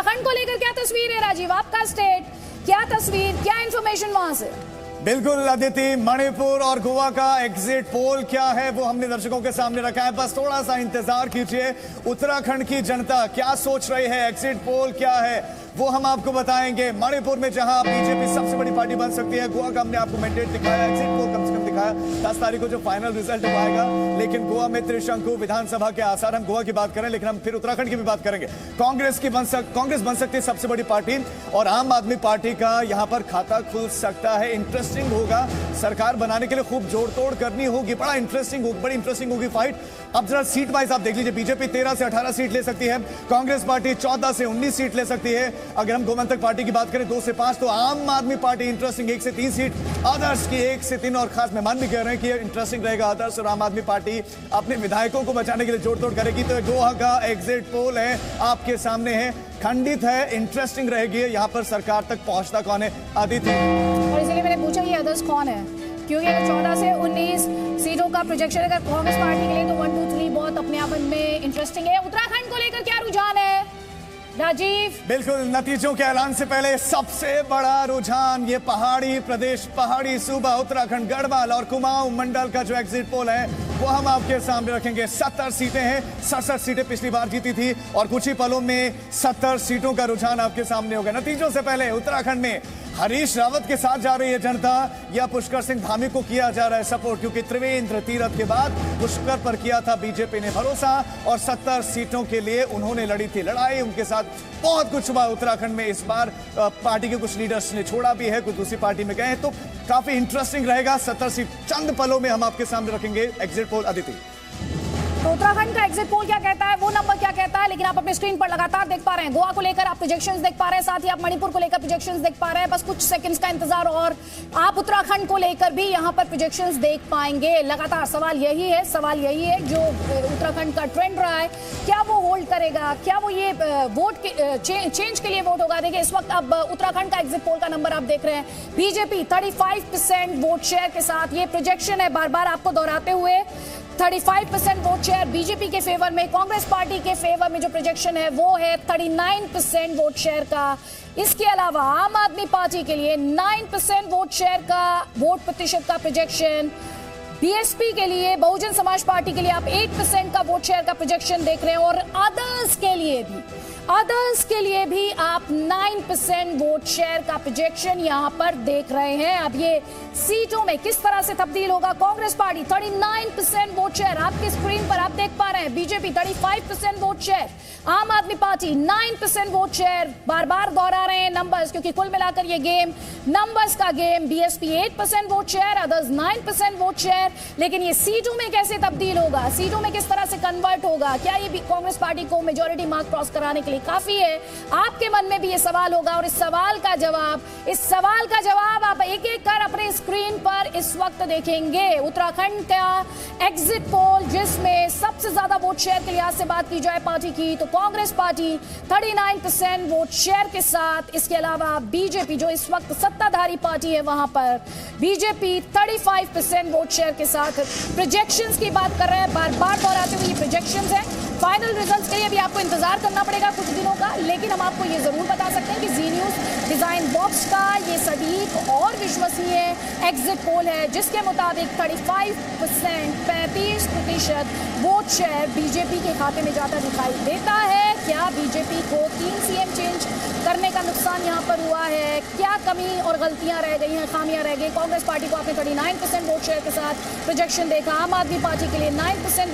उत्तराखंड को लेकर क्या तस्वीर है राजीव, आपका स्टेट, क्या तस्वीर, क्या इंफॉर्मेशन वहां से? बिल्कुल अदिति, मणिपुर और गोवा का एग्जिट पोल क्या है वो हमने दर्शकों के सामने रखा है। बस थोड़ा सा इंतजार कीजिए, उत्तराखंड की जनता क्या सोच रही है, एग्जिट पोल क्या है वो हम आपको बताएंगे। मणिपुर में जहां बीजेपी सबसे बड़ी पार्टी बन सकती है, गोवा का हमने आपको मैंडेट दिखाया, एग्जिट पोल कम से कम दिखाया, 10 तारीख को जो फाइनल रिजल्ट आएगा। लेकिन गोवा में त्रिशंकु विधानसभा के आसार, हम गोवा की बात करें लेकिन हम फिर उत्तराखंड की भी बात करेंगे। कांग्रेस बन सकती है सबसे बड़ी पार्टी और आम आदमी पार्टी का यहां पर खाता खुल सकता है। इंटरेस्टिंग होगा, सरकार बनाने के लिए खूब जोड़ तोड़ करनी होगी, बड़ी इंटरेस्टिंग होगी फाइट। अब जरा सीट वाइज आप देख लीजिए, बीजेपी 13 से 18 सीट ले सकती है, कांग्रेस पार्टी 14 से 19 सीट ले सकती है। अगर हम गोमंतक पार्टी की बात करें 2 से 5, तो आम आदमी पार्टी इंटरेस्टिंग 1 से 3 सीट, अदर्स की 1 से 3। और खास मेहमान भी कह रहे हैं कि इंटरेस्टिंग रहेगा, अदर्स और आम आदमी पार्टी अपने विधायकों को बचाने के लिए जोड़ तोड़ करेगी। तो गोवा का एग्जिट पोल है आपके सामने है, खंडित है, इंटरेस्टिंग रहेगी यहाँ पर सरकार तक पहुंचता कौन है अदिति। और इसीलिए मैंने पूछा ये अदर्स कौन है, क्योंकि अगर 14 से 19 सीटों का प्रोजेक्शन अगर कांग्रेस पार्टी के लिए तो 1, 2, 3 बहुत अपने आप में इंटरेस्टिंग है। उत्तराखंड को लेकर क्या रुझान है राजीव? बिल्कुल, नतीजों के ऐलान से पहले सबसे बड़ा रुझान ये पहाड़ी प्रदेश, पहाड़ी सूबा उत्तराखंड, गढ़वाल और कुमाऊं मंडल का जो एग्जिट पोल है वो हम आपके सामने रखेंगे। 70 सीटें हैं, 67 सीटें पिछली बार जीती थी और कुछ ही पलों में 70 सीटों का रुझान आपके सामने होगा। नतीजों से पहले उत्तराखंड में हरीश रावत के साथ जा रही है जनता या पुष्कर सिंह धामी को किया जा रहा है सपोर्ट, क्योंकि त्रिवेंद्र तीरथ के बाद पुष्कर पर किया था बीजेपी ने भरोसा और 70 सीटों के लिए उन्होंने लड़ी थी लड़ाई। उनके साथ बहुत कुछ हुआ उत्तराखंड में इस बार, पार्टी के कुछ लीडर्स ने छोड़ा भी है, कुछ दूसरी पार्टी में गए, तो काफी इंटरेस्टिंग रहेगा। 70 सीट चंद पलों में हम आपके सामने रखेंगे एग्जिट पोल अदिति। तो उत्तराखंड का एग्जिट पोल क्या कहता है, वो नंबर क्या कहता है, लेकिन आप अपने स्क्रीन पर लगातार देख पा रहे हैं। गोवा को लेकर आप प्रोजेक्शंस देख पा रहे हैं, साथ ही आप मणिपुर को लेकर प्रोजेक्शंस देख पा रहे हैं। बस कुछ सेकंड्स का इंतजार और आप उत्तराखंड को लेकर भी यहां पर प्रोजेक्शंस देख पाएंगे। लगातार सवाल यही है जो उत्तराखंड का ट्रेंड रहा है, क्या वो होल्ड करेगा, क्या वो ये वोट चेंज के लिए वोट होगा। देखिए इस वक्त अब उत्तराखंड का एग्जिट पोल का नंबर आप देख रहे हैं, बीजेपी 35% वोट शेयर के साथ, ये प्रोजेक्शन है बार बार आपको दोहराते हुए, 35% वोट शेयर बीजेपी के फेवर में। कांग्रेस पार्टी के फेवर में जो प्रोजेक्शन है वो है 39% वोट शेयर का। इसके अलावा आम आदमी पार्टी के लिए 9% वोट शेयर का, वोट प्रतिशत का प्रोजेक्शन। बीएसपी के लिए, बहुजन समाज पार्टी के लिए आप 8% का वोट शेयर का प्रोजेक्शन देख रहे हैं और अदर्स के लिए भी आप 9% वोट शेयर का प्रोजेक्शन यहां पर देख रहे हैं। अब ये सीटों में किस तरह से तब्दील होगा, कांग्रेस पार्टी 39% वोट शेयर आपके स्क्रीन पर आप देख पा रहे हैं, बीजेपी 35% वोट शेयर, आम आदमी पार्टी 9% वोट शेयर। बार बार दोहरा रहे हैं नंबर्स, क्योंकि कुल मिलाकर ये गेम नंबर्स का game. BSP 8% vote share, others 9% vote share. लेकिन ये सीटों में कैसे तब्दील होगा, सीटों में किस तरह से कन्वर्ट होगा, क्या ये कांग्रेस पार्टी को मेजॉरिटी मार्क क्रॉस कराने के लिए काफी है, आपके मन में भी ये सवाल होगा। और इस सवाल का जवाब आप एक एक कर अपने स्क्रीन पर इस वक्त देखेंगे। उत्तराखंड का एग्जिट पोल जिसमें सबसे ज्यादा वोट शेयर के लिहाज से बात की जाए पार्टी की, तो कांग्रेस पार्टी 39% वोट शेयर के साथ। इसके अलावा बीजेपी जो इस वक्त सत्ताधारी पार्टी है वहां पर बीजेपी 35% वोट शेयर के साथ। प्रोजेक्शंस की बात कर रहे हैं, बार बार दोहराते हुए ये प्रोजेक्शंस है। फाइनल रिजल्ट्स के लिए भी आपको इंतजार करना पड़ेगा कुछ दिनों का, लेकिन हम आपको ये जरूर बता सकते हैं कि जी न्यूज डिजाइन बॉक्स का ये सटीक और विश्वसनीय एग्जिट पोल है, जिसके मुताबिक 35% वोट शेयर बीजेपी के खाते में जाता दिखाई देता है। क्या बीजेपी को 3 सीएम चेंज करने का नुकसान यहाँ पर हुआ है, क्या कमी और गलतियां रह गई हैं, खामियां रह गई। कांग्रेस पार्टी को आपने 39% वोट शेयर के साथ प्रोजेक्शन देखा, आम आदमी पार्टी के लिए 9%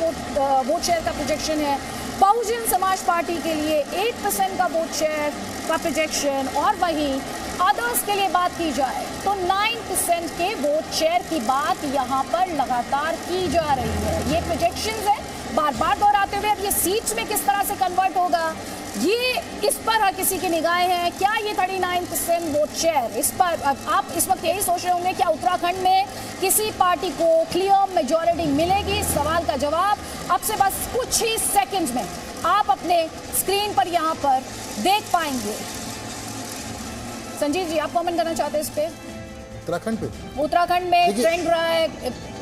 वोट शेयर का प्रोजेक्शन है, बहुजन समाज पार्टी के लिए 8% का वोट शेयर का प्रोजेक्शन, और वहीं अदर्स के लिए बात की जाए तो 9% के वोट शेयर की बात यहाँ पर लगातार की जा रही है। ये प्रोजेक्शंस है, बार बार दोहराते हुए। अब ये सीट्स में किस तरह से कन्वर्ट होगा, ये इस पर हर किसी की निगाहें हैं। क्या ये 39% वोट शेयर, इस पर आप इस वक्त यही सोच रहे होंगे, क्या उत्तराखंड में किसी पार्टी को क्लियर मेजॉरिटी मिलेगी? इस सवाल का जवाब अब से बस कुछ ही सेकंड्स में आप अपने स्क्रीन पर यहाँ पर देख पाएंगे। संजीव जी, आप कमेंट करना चाहते हैं इस पे? उत्तराखंड में ट्रेंड रहा है,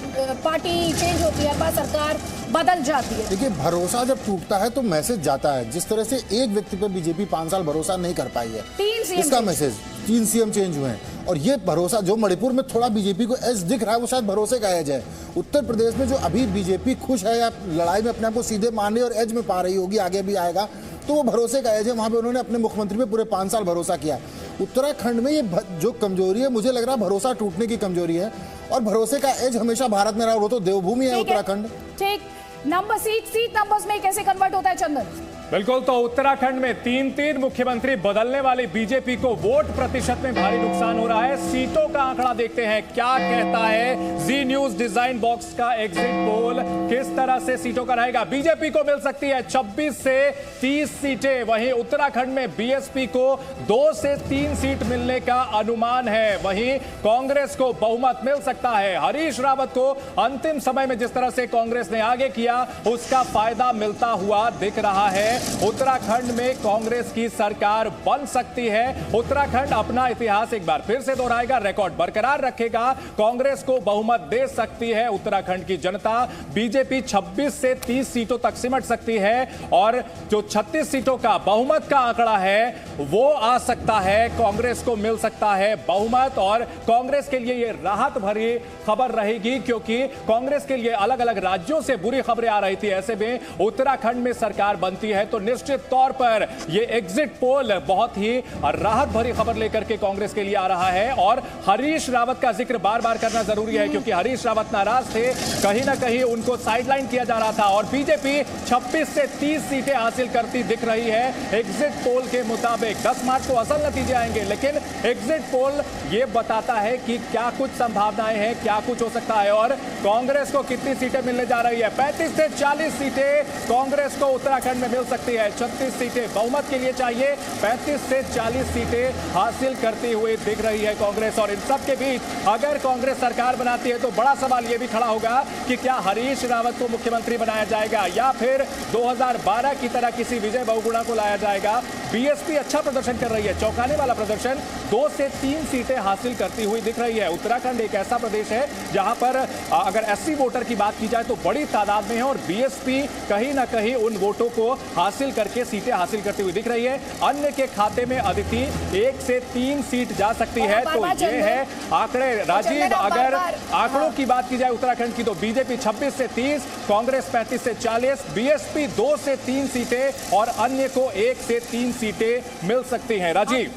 पार्टी चेंज होती है, पर सरकार बदल जाती है। देखिए, भरोसा जब टूटता है तो मैसेज जाता है। जिस तरह से एक व्यक्ति पर बीजेपी 5 साल भरोसा नहीं कर पाई है, 3 CM इसका मैसेज 3 CM चेंज हुए हैं। और ये भरोसा जो मणिपुर में थोड़ा बीजेपी को एज दिख रहा है, वो शायद भरोसे का एज है। उत्तर प्रदेश में जो अभी बीजेपी खुश है या लड़ाई में अपने आप को सीधे मारने और एज में पा रही होगी, आगे भी आएगा, तो वो भरोसे का एज है। वहां पे उन्होंने अपने मुख्यमंत्री पे पूरे 5 साल भरोसा किया। उत्तराखंड में ये जो कमजोरी है, मुझे लग रहा है भरोसा टूटने की कमजोरी है। और भरोसे का एज हमेशा भारत में रहा, वो तो देवभूमि है उत्तराखंड। ठीक, नंबर सीट नंबर्स में कैसे कन्वर्ट होता है चंदन? बिल्कुल, तो उत्तराखंड में 3 मुख्यमंत्री बदलने वाली बीजेपी को वोट प्रतिशत में भारी नुकसान हो रहा है। सीटों का आंकड़ा देखते हैं क्या कहता है जी न्यूज डिजाइन बॉक्स का एग्जिट पोल, किस तरह से सीटों का रहेगा। बीजेपी को मिल सकती है 26 से 30 सीटें, वहीं उत्तराखंड में बीएसपी को 2 से 3 सीट मिलने का अनुमान है। वहीं कांग्रेस को बहुमत मिल सकता है। हरीश रावत को अंतिम समय में जिस तरह से कांग्रेस ने आगे किया, उसका फायदा मिलता हुआ दिख रहा है। उत्तराखंड में कांग्रेस की सरकार बन सकती है। उत्तराखंड अपना इतिहास एक बार फिर से दोहराएगा, रिकॉर्ड बरकरार रखेगा, कांग्रेस को बहुमत दे सकती है उत्तराखंड की जनता। बीजेपी 26 से 30 सीटों तक सिमट सकती है और जो 36 सीटों का बहुमत का आंकड़ा है वो आ सकता है, कांग्रेस को मिल सकता है बहुमत। और कांग्रेस के लिए यह राहत भरी खबर रहेगी, क्योंकि कांग्रेस के लिए अलग अलग राज्यों से बुरी खबरें आ रही थी। ऐसे में उत्तराखंड में सरकार बनती है तो निश्चित तौर पर यह एग्जिट पोल बहुत ही राहत भरी खबर लेकर के कांग्रेस के लिए आ रहा है। और हरीश रावत का जिक्र बार बार करना जरूरी है, क्योंकि हरीश रावत नाराज थे, कहीं ना कहीं उनको साइडलाइन किया जा रहा था। और बीजेपी 26 से 30 सीटें हासिल करती दिख रही है एग्जिट पोल के मुताबिक। 10 मार्च को असल नतीजे आएंगे, लेकिन एग्जिट पोल यह बताता है कि क्या कुछ संभावनाएं हैं, क्या कुछ हो सकता है। और कांग्रेस को कितनी सीटें मिलने जा रही है? 35 से 40 सीटें कांग्रेस को उत्तराखंड में मिल सकती है। 36 सीटें बहुमत के लिए चाहिए, 35 से 40 सीटें हासिल करती हुई दिख रही है कांग्रेस। और इन सब के बीच अगर कांग्रेस सरकार बनाती है तो बड़ा सवाल यह भी खड़ा होगा कि क्या हरीश रावत को मुख्यमंत्री बनाया जाएगा या फिर 2012 की तरह किसी विजय बहुगुणा को लाया जाएगा। बीएसपी अच्छा प्रदर्शन कर रही है, चौंकाने वाला प्रदर्शन, 2 से 3 सीटें हासिल करती हुई दिख रही है। उत्तराखंड एक ऐसा प्रदेश है जहां पर अगर एससी वोटर की बात की जाए तो बड़ी तादाद में है और बीएसपी कहीं ना कहीं उन वोटों को हासिल करके सीटें हासिल करती हुई दिख रही है। अन्य के खाते में अदिति 1 से 3 सीट जा सकती है। तो ये है आंकड़े। राजीव, अगर आंकड़ों की बात की जाए उत्तराखंड की तो बीजेपी 26 से 30, कांग्रेस 35 से 40, बीएसपी 2 से 3 सीटें और अन्य को 1 से 3 सीटें मिल सकती हैं। राजीव,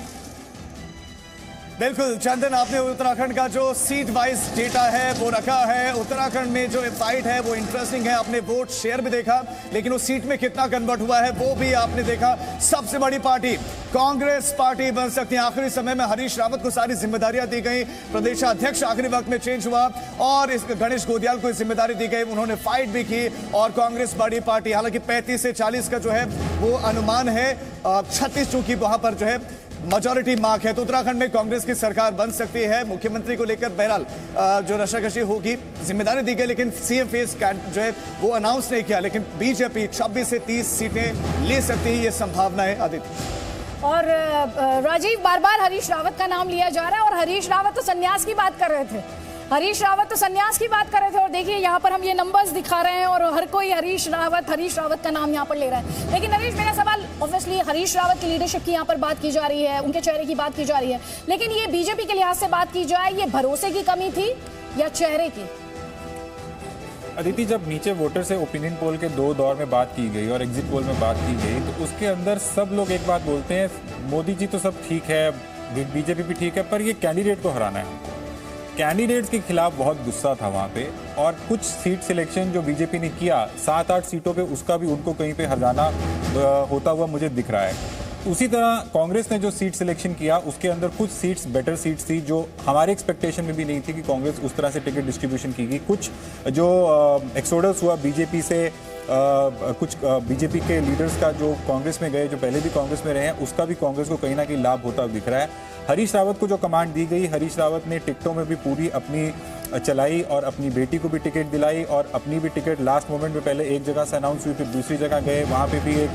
बिल्कुल चंदन, आपने उत्तराखंड का जो सीट वाइज डेटा है वो रखा है। उत्तराखंड में जो फाइट है वो इंटरेस्टिंग है। आपने वोट शेयर भी देखा, लेकिन उस सीट में कितना कन्वर्ट हुआ है वो भी आपने देखा। सबसे बड़ी पार्टी कांग्रेस पार्टी बन सकती है। आखिरी समय में हरीश रावत को सारी जिम्मेदारियां दी गई, प्रदेशाध्यक्ष आखिरी वक्त में चेंज हुआ और इस गणेश गोदियाल को जिम्मेदारी दी गई। उन्होंने फाइट भी की और कांग्रेस बड़ी पार्टी, हालांकि 35 से 40 का जो है वो अनुमान है। 36 चूंकि वहां पर जो है मेजॉरिटी मार्क है, तो उत्तराखंड में कांग्रेस की सरकार बन सकती है। मुख्यमंत्री को लेकर बहरहाल जो रशाकशी होगी, जिम्मेदारी दी गई, लेकिन सीएम फेस जो है वो अनाउंस नहीं किया। लेकिन बीजेपी 26 से 30 सीटें ले सकती है, ये संभावना है। आदित्य और राजीव, बार बार हरीश रावत का नाम लिया जा रहा है और हरीश रावत तो संन्यास की बात कर रहे थे। हरीश रावत तो संन्यास की बात कर रहे थे और देखिए यहाँ पर हम ये नंबर्स दिखा रहे हैं और हर कोई हरीश रावत का नाम यहाँ पर ले रहा है। लेकिन नरेश, मेरा सवाल ऑब्वियसली हरीश रावत की लीडरशिप की यहाँ पर बात की जा रही है, उनके चेहरे की बात की जा रही है, लेकिन ये बीजेपी के लिहाज से बात की जाए, ये भरोसे की कमी थी या चेहरे की? अदिति, जब नीचे वोटर से ओपिनियन पोल के 2 दौर में बात की गई और एग्जिट पोल में बात की गई, तो उसके अंदर सब लोग एक बात बोलते हैं, मोदी जी तो सब ठीक है, बीजेपी भी ठीक है, पर ये कैंडिडेट को हराना है। कैंडिडेट्स के खिलाफ बहुत गुस्सा था वहाँ पे, और कुछ सीट सिलेक्शन जो बीजेपी ने किया 7-8 सीटों पे, उसका भी उनको कहीं पे हरजाना होता हुआ मुझे दिख रहा है। उसी तरह कांग्रेस ने जो सीट सिलेक्शन किया उसके अंदर कुछ सीट्स बेटर सीट्स थी जो हमारे एक्सपेक्टेशन में भी नहीं थी कि कांग्रेस उस तरह से टिकट डिस्ट्रीब्यूशन की गई। कुछ जो एक्सोडस हुआ बीजेपी से, कुछ बीजेपी के लीडर्स का जो कांग्रेस में गए, जो पहले भी कांग्रेस में रहे हैं, उसका भी कांग्रेस को कहीं ना कहीं लाभ होता दिख रहा है। हरीश रावत को जो कमांड दी गई, हरीश रावत ने टिकटों में भी पूरी अपनी चलाई और अपनी बेटी को भी टिकट दिलाई और अपनी भी टिकट लास्ट मोमेंट में पहले एक जगह से अनाउंस हुई, फिर दूसरी जगह गए, वहाँ पे भी एक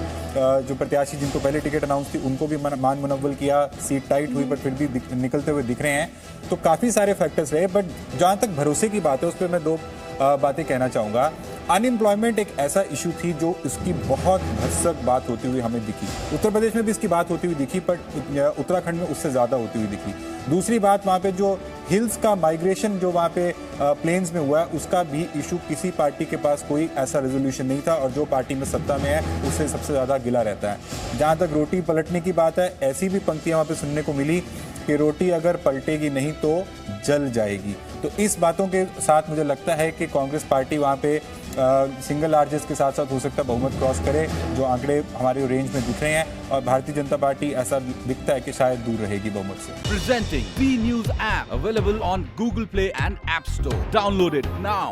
जो प्रत्याशी जिनको पहले टिकट अनाउंस थी उनको भी मान मुनव्वल किया, सीट टाइट हुई पर फिर भी निकलते हुए दिख रहे हैं। तो काफ़ी सारे फैक्टर्स रहे, बट जहाँ तक भरोसे की बात है उस पर मैं 2 बातें कहना चाहूँगा। अनएम्प्लॉयमेंट एक ऐसा इशू थी जो इसकी बहुत भरसक बात होती हुई हमें दिखी। उत्तर प्रदेश में भी इसकी बात होती हुई दिखी, पर उत्तराखंड में उससे ज़्यादा होती हुई दिखी। दूसरी बात, वहाँ पे जो हिल्स का माइग्रेशन जो वहाँ पे प्लेन्स में हुआ है, उसका भी इशू किसी पार्टी के पास कोई ऐसा रेजोल्यूशन नहीं था, और जो पार्टी में सत्ता में है उससे सबसे ज़्यादा गिला रहता है। जहाँ तक रोटी पलटने की बात है, ऐसी भी पंक्तियाँ वहाँ पे सुनने को मिली कि रोटी अगर पलटेगी नहीं तो जल जाएगी। तो इस बातों के साथ मुझे लगता है कि कांग्रेस पार्टी वहाँ पे सिंगल लार्जेस्ट के साथ साथ हो सकता है बहुमत क्रॉस करे, जो आंकड़े हमारे रेंज में दिख रहे हैं, और भारतीय जनता पार्टी ऐसा दिखता है कि शायद दूर रहेगी बहुमत से। Presenting B News app available on Google Play and App Store. Download it now.